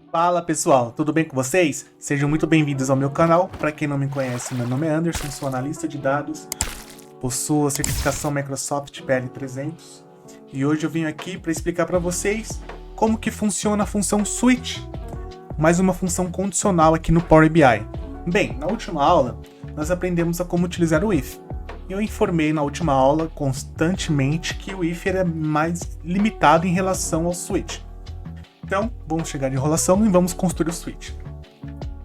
Fala pessoal, tudo bem com vocês? Sejam muito bem-vindos ao meu canal. Para quem não me conhece, meu nome é Anderson, sou analista de dados, possuo a certificação Microsoft PL300 e hoje eu vim aqui para explicar para vocês como que funciona a função switch, mais uma função condicional aqui no Power BI. Bem, na última aula nós aprendemos a como utilizar o if. Eu informei na última aula constantemente que o if era mais limitado em relação ao switch. Então, vamos chegar de enrolação e vamos construir o switch.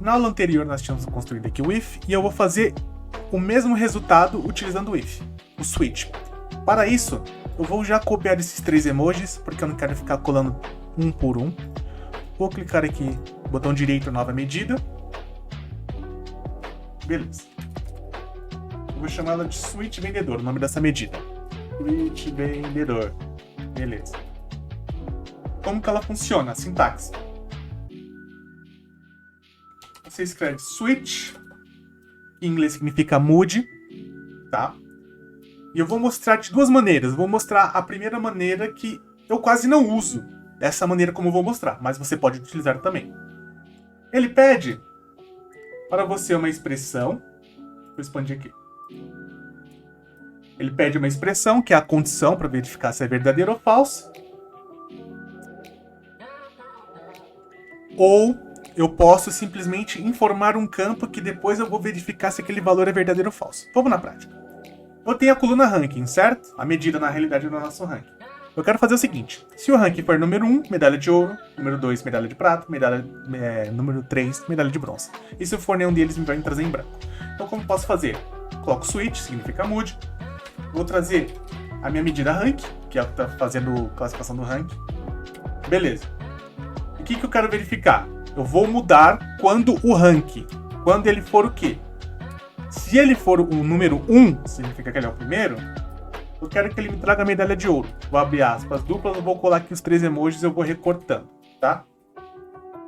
Na aula anterior nós tínhamos construído aqui o if e eu vou fazer o mesmo resultado utilizando o if, o switch. Para isso, eu vou já copiar esses três emojis, porque eu não quero ficar colando um por um. Vou clicar aqui, botão direito, nova medida. Beleza. Eu vou chamar ela de switch vendedor, o nome dessa medida. Switch vendedor. Beleza. Como que ela funciona? A sintaxe. Você escreve switch, que em inglês significa mude, tá? E eu vou mostrar de duas maneiras. Vou mostrar a primeira maneira que eu quase não uso. Dessa maneira como eu vou mostrar, mas você pode utilizar também. Ele pede para você uma expressão. Vou expandir aqui. Ele pede uma expressão, que é a condição para verificar se é verdadeiro ou falso. Ou eu posso simplesmente informar um campo que depois eu vou verificar se aquele valor é verdadeiro ou falso. Vamos na prática. Eu tenho a coluna ranking, certo? A medida na realidade do nosso ranking. Eu quero fazer o seguinte. Se o ranking for número 1, medalha de ouro. Número 2, medalha de prata. Número 3, medalha de bronze. E se for nenhum deles, me vai trazer em branco. Então como posso fazer? Coloco switch, significa mude. Vou trazer a minha medida rank, que é o que está fazendo a classificação do ranking. Beleza. O que eu quero verificar? Eu vou mudar quando o rank. Quando ele for o quê? Se ele for o número 1, significa que ele é o primeiro, eu quero que ele me traga a medalha de ouro. Vou abrir aspas duplas, eu vou colar aqui os três emojis e eu vou recortando, tá?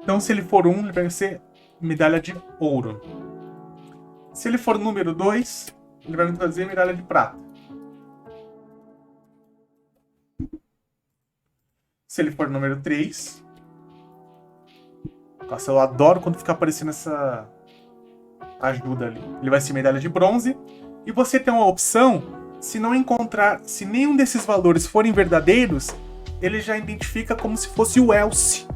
Então, se ele for 1, ele vai ser medalha de ouro. Se ele for o número 2, ele vai me trazer medalha de prata. Se ele for o número 3... Nossa, eu adoro quando fica aparecendo essa ajuda ali. Ele vai ser medalha de bronze. E você tem uma opção, se não encontrar, se nenhum desses valores forem verdadeiros, ele já identifica como se fosse o else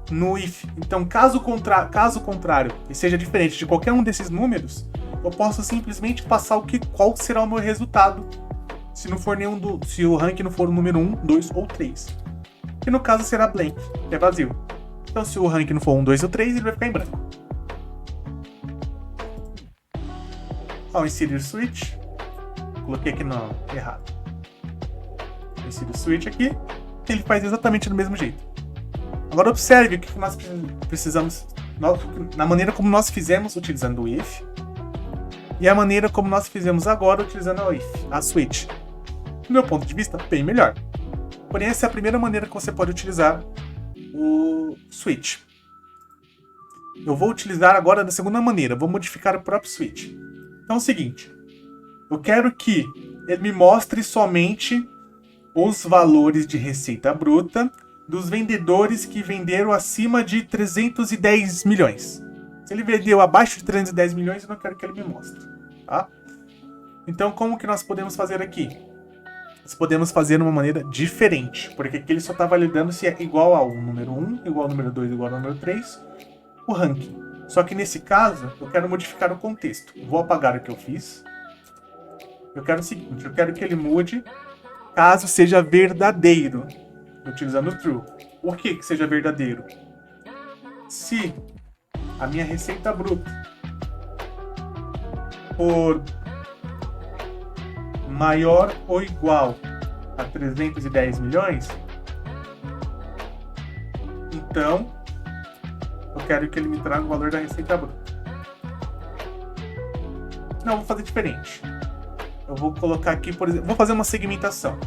no if. Então, caso contrário, e seja diferente de qualquer um desses números, eu posso simplesmente passar qual será o meu resultado, se não for se o rank não for o número 1, 2 ou 3. Que no caso será blank, que é vazio. Então, se o rank não for 1, 2 ou 3, ele vai ficar em branco. Ao inserir switch, coloquei aqui no errado. Insiro o switch aqui, ele faz exatamente do mesmo jeito. Agora observe o que nós precisamos, na maneira como nós fizemos utilizando o if, e a maneira como nós fizemos agora utilizando a switch. Do meu ponto de vista, bem melhor. Porém, essa é a primeira maneira que você pode utilizar o switch. Eu vou utilizar agora da segunda maneira, vou modificar o próprio switch. Então é o seguinte, eu quero que ele me mostre somente os valores de receita bruta dos vendedores que venderam acima de 310 milhões. Se ele vendeu abaixo de 310 milhões, eu não quero que ele me mostre, tá? Então como que nós podemos fazer aqui? Nós podemos fazer de uma maneira diferente, porque aqui ele só está validando se é igual ao número 1, igual ao número 2, igual ao número 3, o ranking. Só que nesse caso, eu quero modificar o contexto. Vou apagar o que eu fiz. Eu quero o seguinte, eu quero que ele mude caso seja verdadeiro, utilizando true. Por que seja verdadeiro? Se a minha receita bruta for maior ou igual a 310 milhões, então eu quero que ele me traga o valor da receita bruta. Não, eu vou fazer diferente. Eu vou colocar aqui, por exemplo, vou fazer uma segmentação.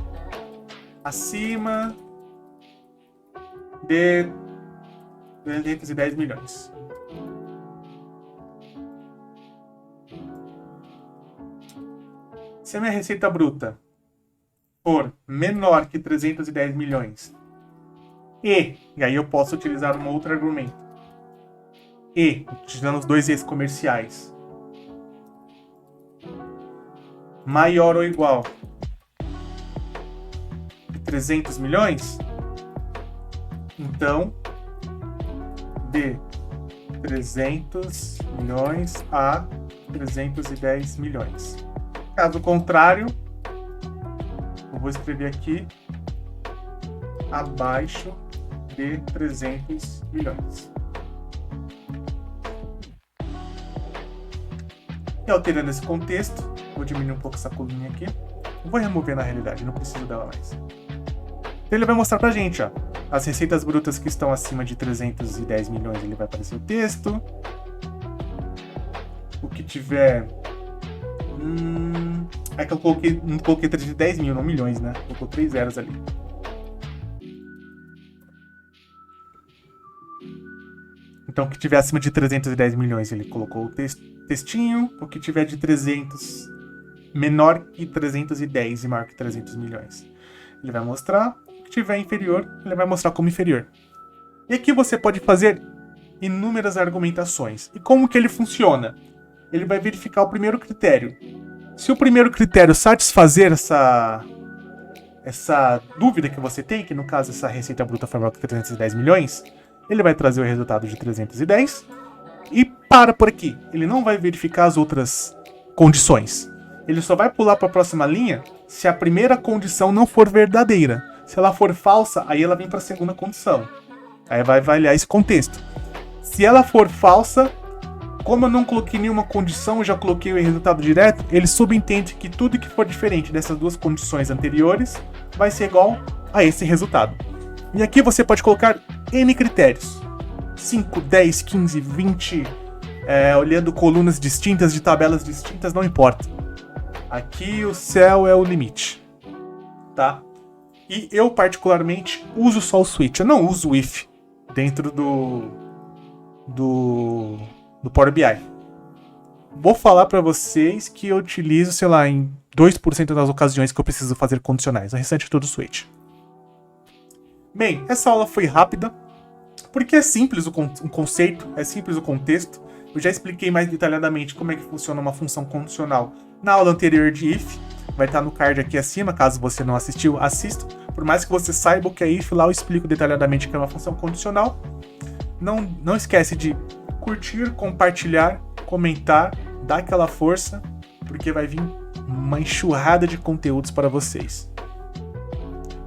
Acima de 310 milhões. Se a minha receita bruta for menor que 310 milhões, e aí eu posso utilizar um outro argumento, E, utilizando os dois E's comerciais, maior ou igual a 300 milhões, então de 300 milhões a 310 milhões. Caso contrário, eu vou escrever aqui abaixo de 300 milhões. E alterando esse contexto, vou diminuir um pouco essa coluninha aqui. Eu vou remover na realidade, não preciso dela mais. Então ele vai mostrar pra gente, ó, as receitas brutas que estão acima de 310 milhões, ele vai aparecer o texto. O que tiver... É que eu não coloquei 310 mil, não milhões, né? Colocou 3 zeros ali. Então, o que tiver acima de 310 milhões, ele colocou o textinho. O que tiver de 300 menor que 310 e maior que 300 milhões, ele vai mostrar. O que tiver inferior, ele vai mostrar como inferior. E aqui você pode fazer inúmeras argumentações. E como que ele funciona? Ele vai verificar o primeiro critério. Se o primeiro critério satisfazer essa dúvida que você tem, que no caso essa receita bruta foi maior que 310 milhões, ele vai trazer o resultado de 310 e para por aqui. Ele não vai verificar as outras condições. Ele só vai pular para a próxima linha se a primeira condição não for verdadeira. Se ela for falsa, aí ela vem para a segunda condição. Aí vai avaliar esse contexto. Se ela for falsa, como eu não coloquei nenhuma condição, eu já coloquei o resultado direto, ele subentende que tudo que for diferente dessas duas condições anteriores vai ser igual a esse resultado. E aqui você pode colocar N critérios. 5, 10, 15, 20, olhando colunas distintas, de tabelas distintas, não importa. Aqui o céu é o limite. Tá? E eu particularmente uso só o switch, eu não uso o if dentro do Power BI. Vou falar para vocês que eu utilizo, sei lá, em 2% das ocasiões que eu preciso fazer condicionais. O restante é tudo switch. Bem, essa aula foi rápida, porque é simples o conceito, é simples o contexto. Eu já expliquei mais detalhadamente como é que funciona uma função condicional na aula anterior de if. Vai estar no card aqui acima, caso você não assistiu, assista. Por mais que você saiba o que é if, lá eu explico detalhadamente o que é uma função condicional. Não esquece de curtir, compartilhar, comentar, dar aquela força, porque vai vir uma enxurrada de conteúdos para vocês.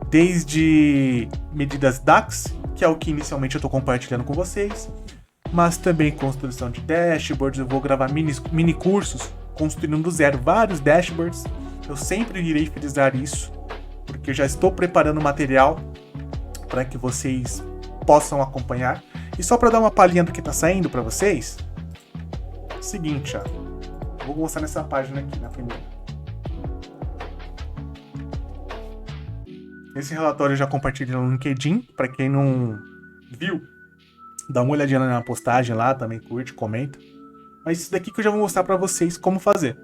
Desde medidas DAX, que é o que inicialmente eu estou compartilhando com vocês, mas também construção de dashboards. Eu vou gravar mini cursos, construindo do zero vários dashboards. Eu sempre irei frisar isso, porque eu já estou preparando material para que vocês possam acompanhar. E só para dar uma palhinha do que está saindo para vocês, seguinte, ó, vou mostrar nessa página aqui, na primeira. Esse relatório eu já compartilhei no LinkedIn, para quem não viu, dá uma olhadinha na postagem lá, também curte, comenta. Mas isso daqui que eu já vou mostrar para vocês como fazer.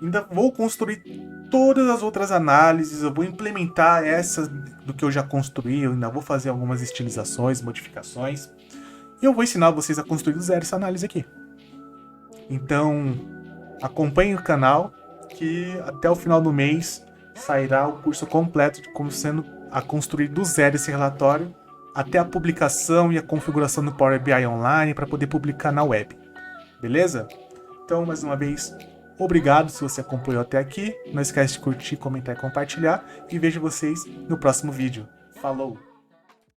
Ainda vou construir todas as outras análises, eu vou implementar essas do que eu já construí, eu ainda vou fazer algumas estilizações, modificações. E eu vou ensinar vocês a construir do zero essa análise aqui. Então, acompanhe o canal, que até o final do mês sairá o curso completo de como sendo a construir do zero esse relatório, até a publicação e a configuração do Power BI Online para poder publicar na web. Beleza? Então, mais uma vez, obrigado se você acompanhou até aqui. Não esquece de curtir, comentar e compartilhar. E vejo vocês no próximo vídeo. Falou!